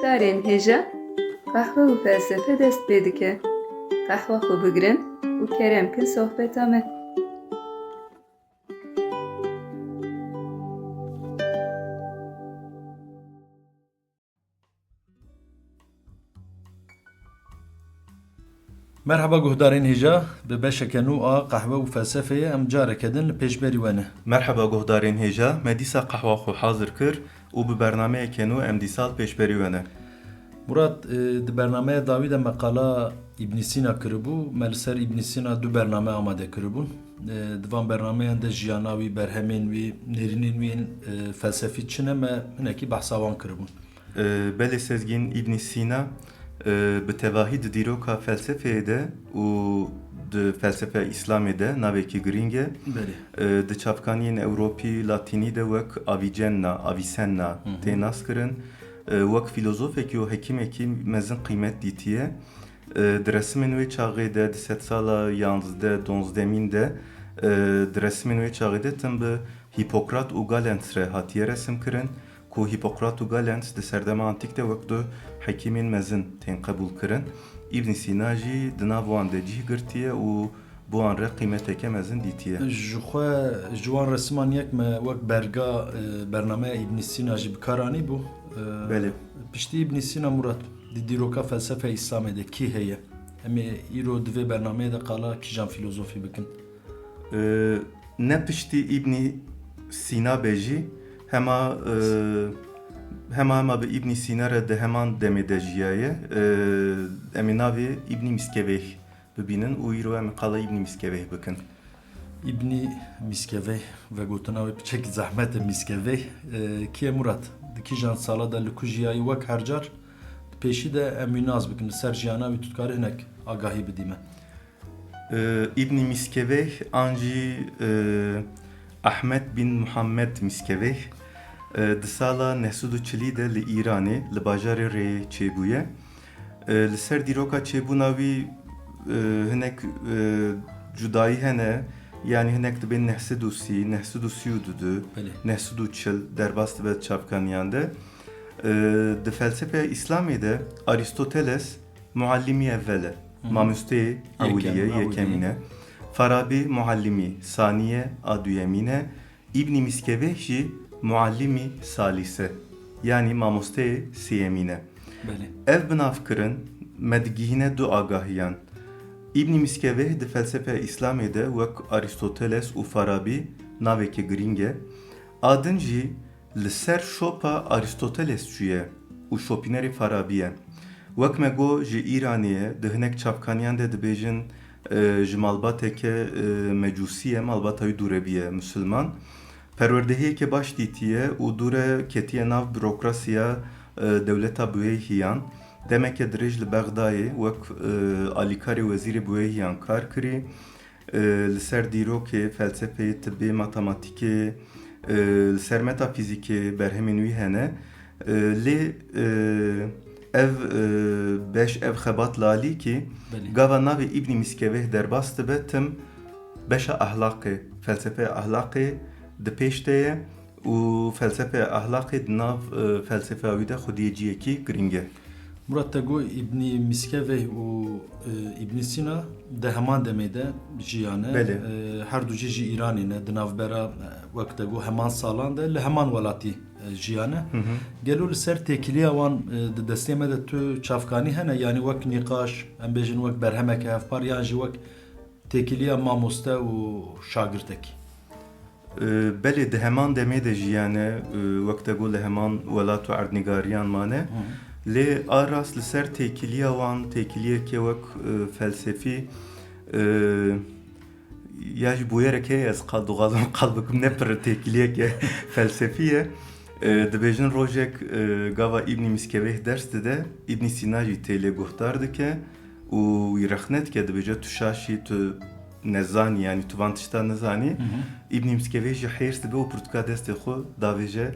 guhdarên hêja qehwe û felsefe dest pê dike. Qehwa xwe bigirin û kerem kin sohbeta me. Merhaba guhdarên hêja, bi beşeke nû a qehwe û felsefeyê em careke din li pêşberî we ne. Merhaba guhdarên hêja, me dîsa qehwa xwe hazir kir û bi bernameyeke nû em dîsal pêşberî we ne. Murat, di bernameya dawî de meqala İbn Sîna kiribû, me li ser İbn Sîna du bername amade kiribûn. Di van bernameyan de jiyana wî, berhemên wî, nêrînên wî yên felsefî çi ne me hinekî behsa wan kiribûn. Belê sezgîn İbn Sîna bi tevahî di dîroka felsefeyê de û di felsefe İslamê de navekî giring e. Belê. Di çavkaniyên Ewropî, Latînî de wek Avicenna tê nas kirin. Wek filozofekî û hekîmekî mezin qîmet dîtiye. Di resmên wê çaxê de di sed sala yanzdeh donzdemîn de di resmên wê çaxê de tim bi Hipokrat û Galens re hatiye resim kirin ku Hipokrat û Galens di serdema antîk de wek du hekîmên mezin tên qebûl kirin. İbn Sîna jî di nav wan de cih girtiye û bu an re qîmeteke mezin dîtiye. Ji xwe ji wan resman yek me wek berga bernameya İbn Sîna jî bikaranî bû. Belê. Piştî İbn Sîna Murat di dîroka felsefe İslamê de kî heye? Em ê îro di vê bernameyê de qala kîjan filozofî bikin? Ne piştî İbn Sîna be jî hema bi İbn Sîna re di heman demê de jiyaye. Em ê navê İbn Miskeveh bibînin û îro em ê qala İbn Miskeveh bikin. İbn Miskeveh ve gotina wê piçekî zehmet e Miskeveh. Kî ye Murat? Di kîjan sala da li ku jiyayî wek her car pêşî de em wî naz bikin li ser jiyana wî tu dikarî hinek agahî bidî me. İbn Miskeveh an jî Ahmed bin Muhammed Miskeveh di sala 1940 de li Îranê li bajarê Rêyê çêbûye. Li ser dîroka çêbûna wî hinek cudayî hene, yani hinek dibên 1932 1940 derbas dibe çavkaniyan de. Di felsefe İslamê de Aristoteles muallimi evvel e, mamusteyê ewliye yekemîne. Farabi muallimi saniye a duyemîne. İbn Miskeveh jî muallimi salise, yani mamosteyê sêyemîne. Ev binav kirin me digihîne du agahiyan. İbn Miskeveh di felsefe İslamê de wek Aristoteles û Farabi naveke giring e. Adin jî li ser şopa Aristoteles çûye û şopînerê Farabi ye. Wek me got ji Îranê di hinek çavkaniyan de dibêjin ji malbateke mecûsî ye, malbata wî dûrebî ye Müslüman. Perwerdehiyeke baş dîtiye û dûre ketiye nav bürokrasiya dewleta Buêhiyan. Demeke dirêj li Bexdayê wek alîkarê wezîrê Buêhiyan kar kirî. Li ser dîrokê, felsefeyê, tibbê, matematîkê, li ser metafîzîkê berhemên wî hene. Lê ev beş ev xebat lalî ki gava navê İbn Miskeveh derbas dibe tim beşa ahlaqê, felsefe ahlaqê di pêş de ye û felsefe ahlaqê di nav felsefa wî de xwediyeciyekî giring e. Murat te got İbn Miskeveh û İbn Sîna di heman demê de jiyane. Her du jî Îranê ne di navbera wek te got heman salan de li heman welatî jiyane. Gelo li ser têkiliya wan di destê me de tu çavkanî hene, yani wek nîqaş, em bêjin wek berhemeke hevpar yan jî wek têkiliya mamoste û şagirtekî. Belê di heman demê de jiyane wek te got li heman welat û erdnîgariyan mane. Lê aras li ser têkiliya wan têkiliyeke wek felsefî ya ji bûyerek heye ez dixwazim qal bikim ne pir têkiliyeke felsefî ye. Dibêjin rojek gava İbn Miskeveh ders dide, İbn Sîna jî tê lê guhdar dike û wî rexne dike dibêje tu şaşî tu nezanî, yani tu van tişta nezanî. İbn Miskeveh jî hêrs dibe û pirtûka destê xwe davêje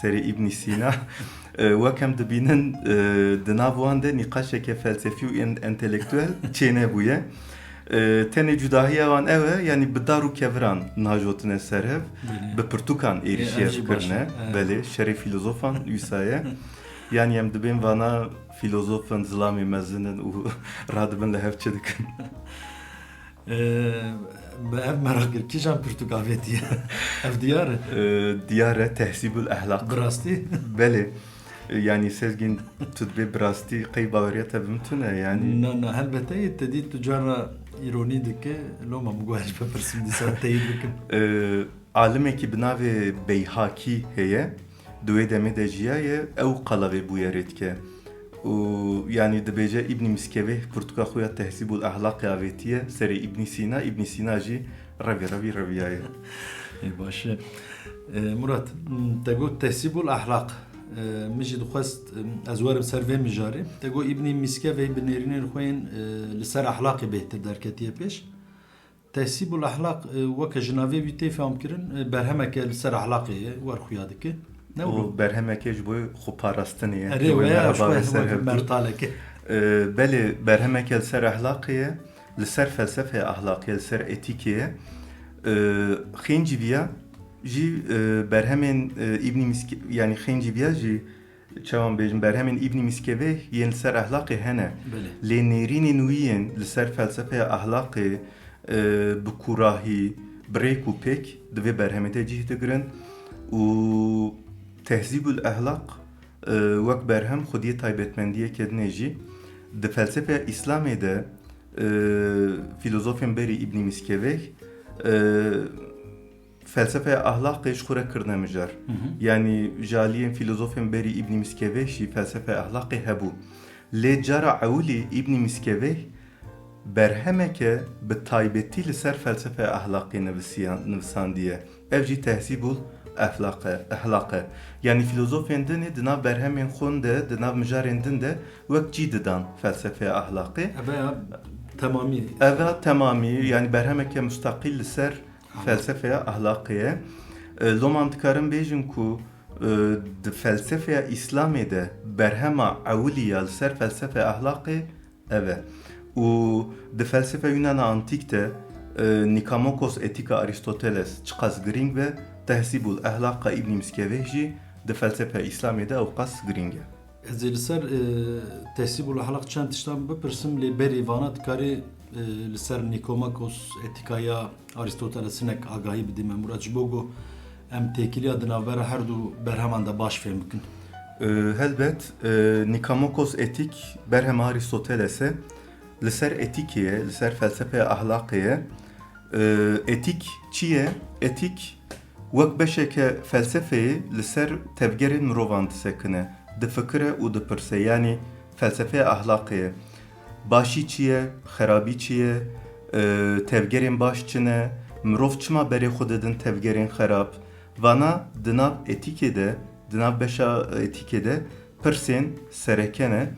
serê İbn Sîna. Wek em dibînin di nav wan de nîqaşeke felsefî û entelektûel çênebûye. Tenê cudahiya wan ew e, yani bi dar û keviran najotine ser hev, bi pirtûkan êrişî ev kirine. Belê, şerê filozofan wîsa ye. Yani em dibin vana filozofun zilami mezinin u radibin lehev çedik. Ev merak kir kijan Portugavetiye. Ev diyarı. Diyare tehsibul ahlak. Brasti. Beli. Yani sezgin tutbe brasti qey bavariya tabimtune yani. Na elbette tedi tüccara ironi dike loma mugaj bepirsim disa teyit bikim. Alimeki binave Beyhaki heye duve deme de jiyaye ev qalave bu yeretke. Yani dibece İbn Miskeveh Portugal xuya tehsibul ahlak avetiye seri İbn Sina ji raviyaye. باشه مراد تگو تحسیب الاخلاق میشه دخواست از وارم سر و مجاری تگو ابن مسکه و بنیرین خوین لسر اخلاقی بهتر در کتیه پیش تحسیب الاخلاق وک جناوی بیتی فهم کرن برهمه که لسر اخلاقی ور خویاده که O berhemeke ji bo xu parastiniye. اره و یا شوی مرتاله که Beli berhemeke li ser ahlakiye, li ser felsefe ahlakiye, li ser etikiye. Xenciviya ji berhemen İbn Miskeveh yani xenciviya ji çavan bejin berhemen İbn Miskeveh yen li ser ahlaki hene. Le nerînên wî yên li ser felsefe ahlakê bi kurahî, birêk û pêk divê berhemê te cih digirin û tehzîbul ahlak wek berhem xwediyê taybetmendiyê kedine jî di felsefe İslamê de filozofên berî İbn Miskeveh felsefe ahlakê ji xwe re kirine mijar. Yani jaliyên filozofên berî İbn Miskeveh jî felsefe ahlakê hebû. Lê cara ewlî İbn Miskeveh berhemeke bi taybetî li ser felsefe ahlakê nivîsandiye. Ev jî tehsîbul ahlakê. Yani filozofên dinê di nav berhemên xwe de di nav mijarên din de wek cî didan felsefe ahlakê. tamamî Eva temamî yani berhemeke müstakil li ser felsefe ahlakê. Lomam dikarin bêjin ku di felsefe İslamê de berhema ewliya li ser felsefe ahlakê ev e. û di felsefe Yunana antik de Nikamokos etika Aristoteles çiqas giring ve tehsibul ahlaka İbn Miskeveh jî di felsefe İslamê de ew qas giring e. Ez li ser tehsibul ahlak çend tiştan bipirsim lê berî vana dikarî li ser Nikomakos etikaya Aristotelesinek agahî bidî me murad ji bo got em têkiliya di navbera her du berheman de baş fêm bikin. Helbet Nikamokos etik berhem Aristoteles'e li ser etikiyê, li ser felsefe ahlakê etik çi ye? Etik wek beşeke felsefeyê li ser tevgerên mirovan disekine, di fikire û di pirse yani felsefe ahlakê. Başî çi ye? Xerabî çi ye? Tevgerên baş çi ne? Mirov çima berê xwe didin tevgerên xerab? Vana di nav etikê de, di nav beşa etikê de pirsên serekene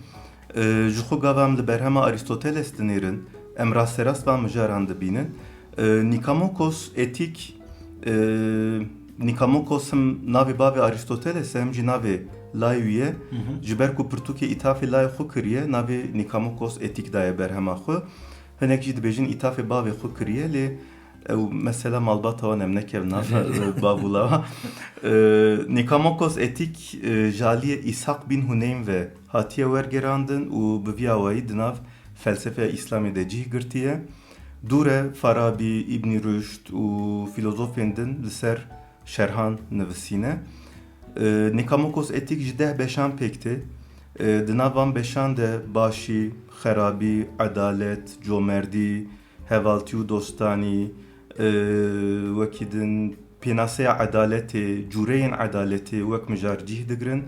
ji xwe gavam li berhema Aristoteles dinêrin, em rasterast van mijaran dibînin. Nikamokos etik Nikamokos him navê bavê Aristoteles hem jî navê layê ye ji ber ku pirtûkê îtafê layê xwe kiriye navê Nikamokos etik daye berhema xwe. Hinek jî dibêjin îtafê bavê xwe kiriye lê ew mesela malbata wan em nekevin nav bavûla. Nikamokos etik jaliyê İshak bin Huneyn ve hatiye wergerandin û bi vîya wayî di nav felsefe İslamê de cih girtiye. Dure Farabi, İbn Rüşd û filozofên din li ser şerhan nivîsîne. Nikamokos etik ji deh beşan pêkti. Di nav van beşan de başî, xerabî, edalet, comerdî, hevaltî û dostanî, wekî din pênaseya edaletê, cûreyên edaletê wek mijar cih digirin.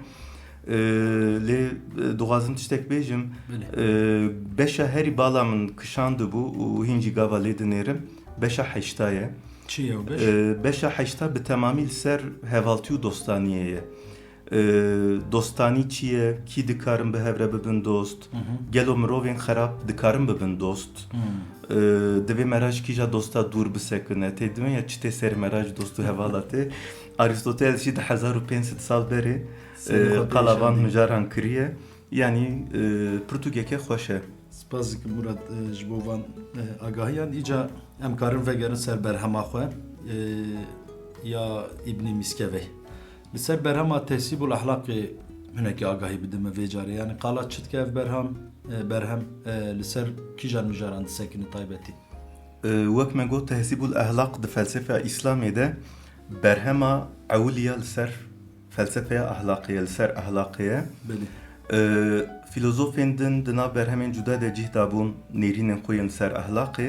Lê dixwazim tiştek bêjim beşa herî bala min kişand bû û hîn jî gava lê dinêrim beşa heşta ye. Çi ye beş? Beşa heşta bi temamî li ser hevaltî û dostaniyê ye. Dostanî çi ye? Kî dikarin bi hev re bibin dost? Gelo mirovên xerab dikarin bibin dost? Divê meraj kîja dosta dûr bisekine. Tê dime ya çi tê serî meraj dost û hevala tê. Aristoteles jî di 1500 sal berê qalavan mijaran kiriye. Yani Portugeke xweş e. Spas dikim Murad ji bo van agahiyan îca em karin vegerin ser berhema xwe ya İbn Miskeveh. Li ser berhema tehsibul ahlakê هناك آگاهی بدم ویجاره یعنی قالا چت که برهم لسر کیجان مجاران سکن طایبتی وەک مە گۆ تەهذیب الأخلاق د فەلسفە ئیسلامێ de berhema ewliya li ser felsefeya ahlakiye li ser ahlakiye filozofên din di nav berhemên cuda de cih dabûn nêrînên xwe yên li ser ahlakê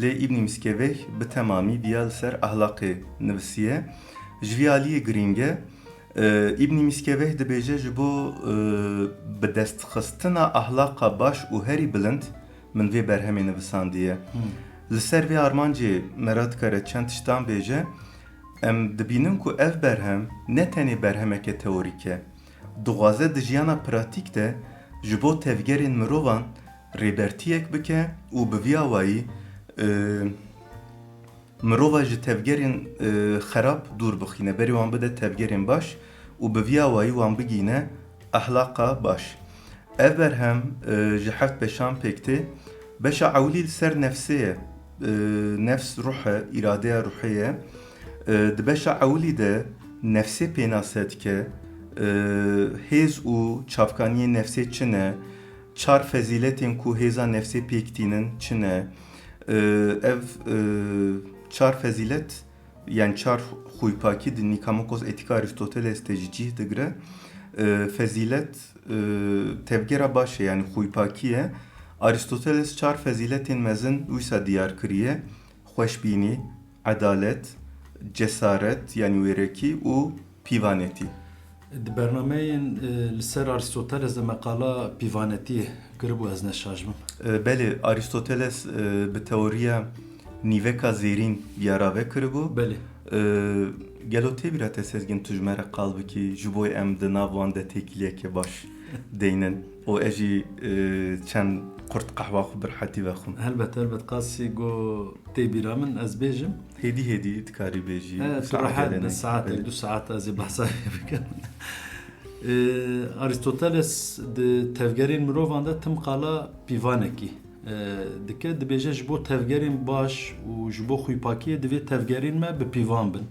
lê İbn Miskeveh bi temamî viya li ser ahlakê nivisiye ji vî aliyê giring e İbn Miskeveh dibêje ji bo bi destxistina ahlaka baş û herî bilind min vê berhemê nivisandiye li ser vê armancê me dikare çend tiştan bêje em dibînin ku ev berhem ne tenê berhemeke teorîk e dixwaze di jiyana pratîk de ji bo tevgerên mirovan rêbertiyek bike û bi vî awayî mirova ji tevgerên xerab dûr bixîne berê wan bide tevgerên baş û bi vî awayî wan bigîne ahlaka baş ev berhem ji heft beşan pêk tê beşa ewlî li ser nefsê ye nefs ruh e îradeya ruhê ye di beşa ewlî de nefsê pênase dike hêz û çavkaniyê nefsê çi ne çar feziletên ku hêza nefsê pêktînin çi ne ev çar fezilet yani çar xwîpakî di Nikamokos Etika Aristoteles de jî cih digire fezilet tevgera baş e yani xwîpakî ye Aristoteles çar feziletên mezin wîsa diyar kiriye xweşbînî, edalet, cesaret yani wêrekî û pîvanetî. Di bernameyên li ser Aristoteles de meqala pîvanetiyê kiribû ez neşajibim. Belê Aristoteles bi teoriya nîveka zêrîn yarave kiribû. Belê. Gelo têbîra te sezgin tu ji me re qal bikî ji bo em di nav wan de têkiliyeke baş deynin û ez jî çend qurt qehwa xwe birhetî vexwim. Helbet qasî got têbîra min ez bêjim. Hêdî dikarî bêjî. Rahat saat 2 saat ez ê behsa bikim. Aristoteles di tevgerên mirovan de tim qala pîvanekî dike dibêje ji bo tevgerên baş û ji bo xwîpakiyê divê tevgerên me bi pîvan bin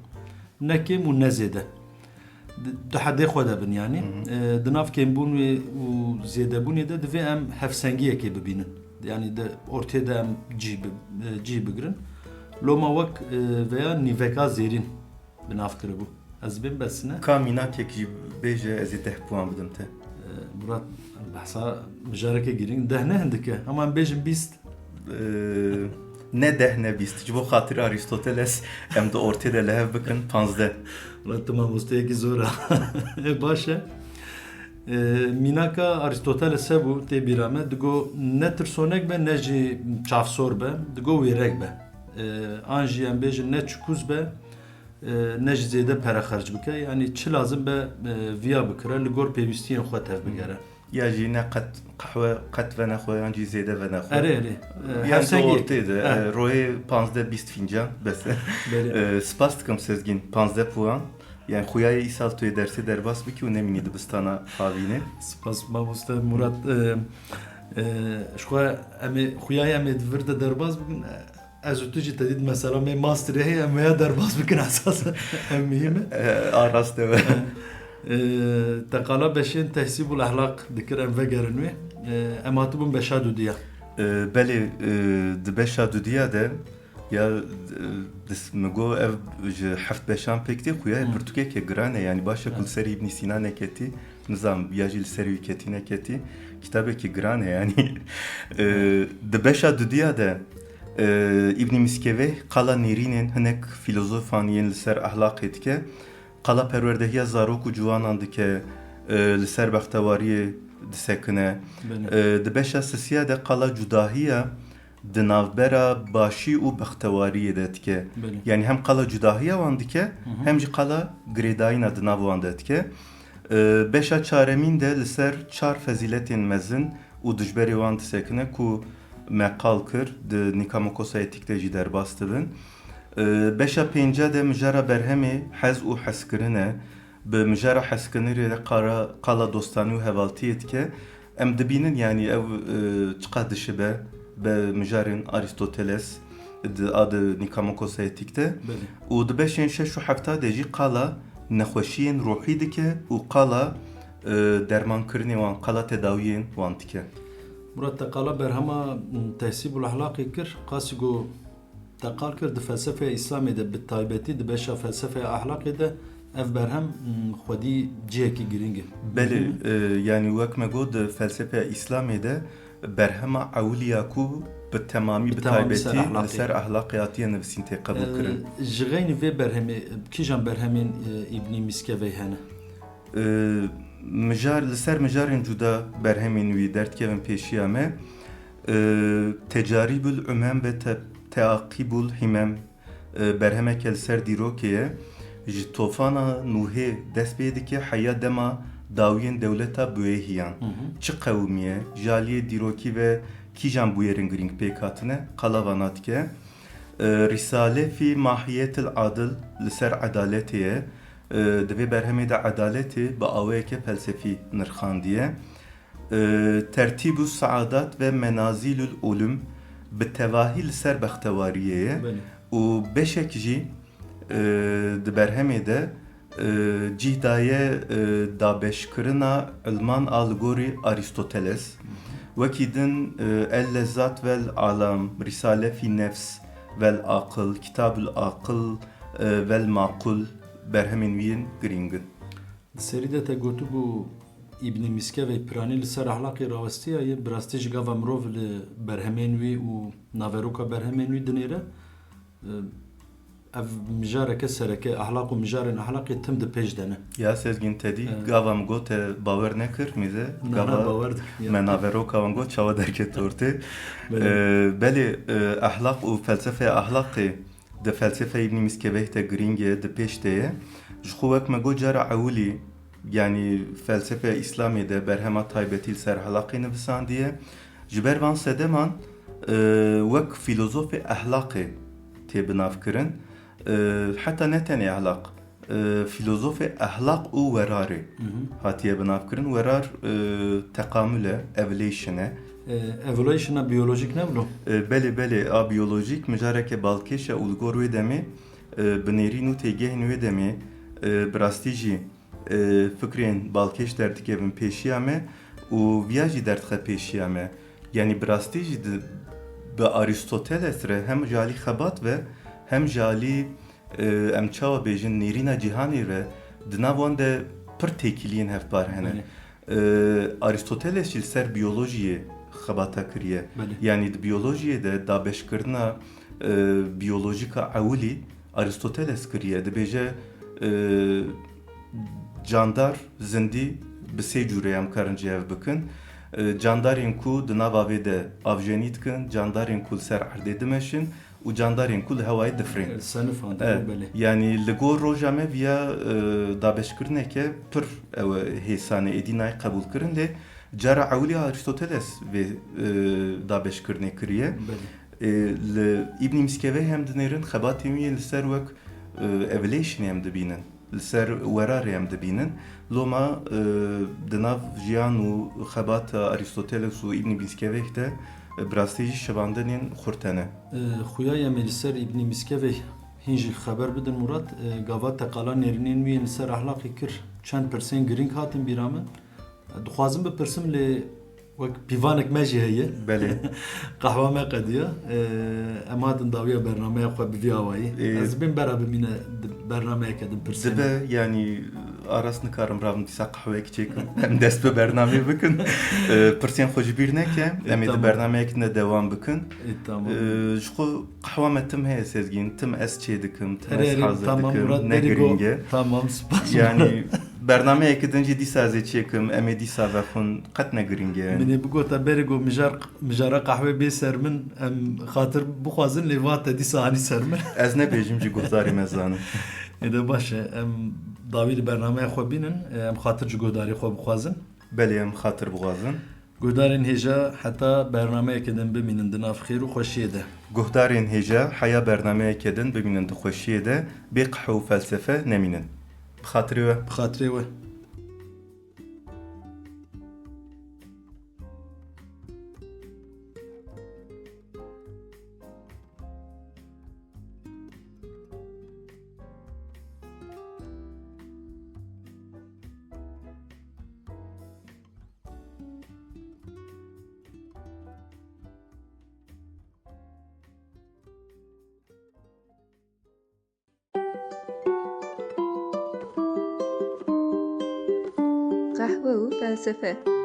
nekêm û nezêde di hedê xwe de bin yanî di nav kêmbûnê û zêdebûnê de divê em hevsengiyekê bibînin yanî de ortê de em cih bigirin loma wek veya nîveka zêrîn bi nav kiribû ez bêm besine ka mînakek jî bêje ez ê 10 puan bidim te Murat behsa mijareke girîng 10 ne hindike ama em bêjin 20 ne 10 ne 20 ji bo xatir Aristoteles em de ortê de lehev bikin 15 Ulan tamam ustayekî zor e baş e mînaka Aristoteles hebû tê bîra me digo ne tirsonek be ne jî çavsor be digo wêrek be an jî em bêjin ne çikûz be ne ji zêde pere xerc bike yani çi lazim be viya bikire li gor pêwîstiyên xwe tev bigere ya jî ne qehwe qet ve nexwe yan jî zêde ve nexwe erê yan ortê de royê 15-20 fincan bes spas dikim sezgin 15 puan yani xuyayê îsal tu yê dersê derbas bikî û nemînî dibistana xavînê spas mamoste Murat xwe em ê xuyayê em ê vir de derbas bikin ez û tu jî te dît mesela me masterê heye em ya derbas bikin esasen em mühim e arast e te qala beşên tehsîbul ahlak dikir em vegerin wê em hatibûn beşa dudiya belê di beşa dudiya de ya me got ev ji heft beşan pêk tê xuya pirtûkeke giran e yani başa ku li serî İbn Sîna neketî nizam ya jî li serî wî ketî neketî kitabekî giran e yani di beşa dudiya de İbn Miskeveh qala nêrînên hinek filozofan yên li ser ahlakê dike qala perwerdehiya zarok û ciwanan dike li ser bextewariyê disekine di beşa sisiya de qala cudahiya di navbera başî û bextewariyê de dike yani hem qala cudahiya wan dike hem jî qala girêdayîna di nav wan de dike beşa çaremîn de li ser çar feziletên mezin û dijberê wan disekine ku me qal kir di Nikamokos Etik de jî derbas dibin beşa pênce de mijara berhemê hez û hezkirin e bi mijara hezkirinê de qala dostanî û hevaltiyê dike em dibînin yani ev çiqa dişibe bi mijarên Aristoteles di adı Nikamokos Etik de û di beşên 6 û 7 de jî qala nexweşiyên ruhî dike û qala dermankirinê wan qala tedawiyên wan dike. Murat teqala berhema tehsîbul ahlaqê kir, qasî got teqal kir di felsefeya İslamê de bi taybetî di beşa felsefeya ahlaqê de ev berhem xwedî cihekî giring e. Belê yani wek me got di felsefeya İslamê de berhema ewliya ku bi temamî bi taybetî li ser ahlaqê hatiye nivîsîn tê qebûl kirin. Ji xeynî vê berhemê kîjan berhemên İbnî Miskevê hene? Mijar li ser mijarên cuda berhemên wî derdkevin pêşiya me tecarîbul umem ve teaqîbul himem berhemeke li ser dîrokê ye ji tofana Nuhê dest pê dike heya dema dawiyên dewleta bûyêhiyan. Çi qewmiye, jaliyê dîrokî ve kîjan bûyerên giring pêk hatine qala vana dike. Risale fî mahiyetil adil li ser adaletê ye. Divê berhemê de adaletê bi awayeke felsefî nirxandiye. Tertîbû saadat ve menazîlul ulum bi tevahî li ser bextewariyê ye û beşek jî di berhemê de cih daye dabeşkirina ilman a li gorî Aristoteles. Wekî din el lezzat vel alam, risale fî nefs vel aqil, kitabul aqil vel maqul berhemên wî yên giringin. Di serî de te gotibû İbnî Miskevê piranî li ser ahlaqê rawistiya ye bi rastî ji gava mirov li berhemên wî û naveroka berhemên wî dinêre ev mijareke sereke ahlaq û mijarên ahlaqê tim di pêş dene. Ya Sezgin tedî gava min got te bawer nekir mêze Gava bawer dikim. me naveroka wan got çawa derket ortê. Belê ahlaq û felsefeya ahlaqê di felsefeya İbnî Miskevê de giring ye di pêş de ye. Ji xwe wek me got cara ewlî yani felsefeya İslamê de berhema taybetî li ser ahlaqê nivisandiye. Ji ber van sedeman wek filozofê ahlaqê tê binavkirin. Heta ne tenê ahlaq filozofê ahlaq û werarê hatiye binavkirin. Werar tekamül e, evolution e. Evolution'a biyolojik ne bilo? Belê a biyolojik mijareke balkêş e û li gor wê demê bi nêrîn û têgehên wê demê bi rastî jî fikrên balkêş derdikevin pêşiya me û viya jî derdxe pêşiya me. Yani bi rastî jî bi Aristoteles re hem jalî xebat ve hem jalî em çawa bêjin nêrîna cîhanê re di nav wan de pir têkiliyên hevpar hene. Aristoteles jî li ser biyolojiyê xebata kiriye. Yani di biyolojiyê de dabeşkirina biyolojika ewlî Aristoteles kiriye. Dibêje candar zindî bi sê cûrê em karin cihev bikin. Candarên ku di nava vê de avjenî dikin, candarên ku li ser erdê dimeşin û candarên ku li hewayê difirên. Yani li gor roja me viya dabeşkirineke pir hêsanê êdînayê qebûl kirin lê cara ewlî Aristoteles vê dabeşkirinê kiriye. Li İbnî Miskevê hem dinêrin xebatên wî li ser wek evolutionê hem dibînin. Li ser werarê hem dibînin. Loma di nav jiyan û xebata Aristoteles û İbnî Miskevê de bi rastî jî şevandenên xurt hene. Xuya em li ser İbnî Miskevê hîn jî xeber bidin Murat gava teqala nêrînên wî li ser ahlaqê kir çend pirsên giring hatin bîra min. Dixwazim bipirsim lê wek pîvanek me jî heye. Belê. Qehwa me qediya. Em hatin dawiya bernameya xwe bi vî awayî. Ez bin bera bimîne bernameyeke din pirsin. Dibe yani aras nikarim ravim dîsa qehweyekî çêkim. Em dest bi bernameyê bikin. Pirsên xwe ji bîr neke. Em ê di bernameyekî de dewam bikin. Ji xwe qehwa me tim heye Sezgin. Tim ez çê dikim. Tim ez hazir dikim. Ne giringe. Tamam spas. Yani bernameyekî din jî dîsa ez ê çêkim. Em ê dîsa vexwin qet ne giringe. Minê bigota berê got mijara qehwê bê ser min em xatir bixwazin lê vate dîsa anî ser min. Ez nebêjim jî guhdarî me zanim. Êde baş e em dawî li bernameya xwe bînin em xatir ji guhdarî xwe bixwazin. Belê em xatir bixwazin. Guhdarên hêja heta bernameyekê din bimînin di nav xêr û xweşiyê de. Guhdarên hêja heya bernameyekê din bimînin di xweşiyê de bê qehwe û felsefe nemînin. Bi xatirê we. Bi xatirê we. قهوه و فلسفه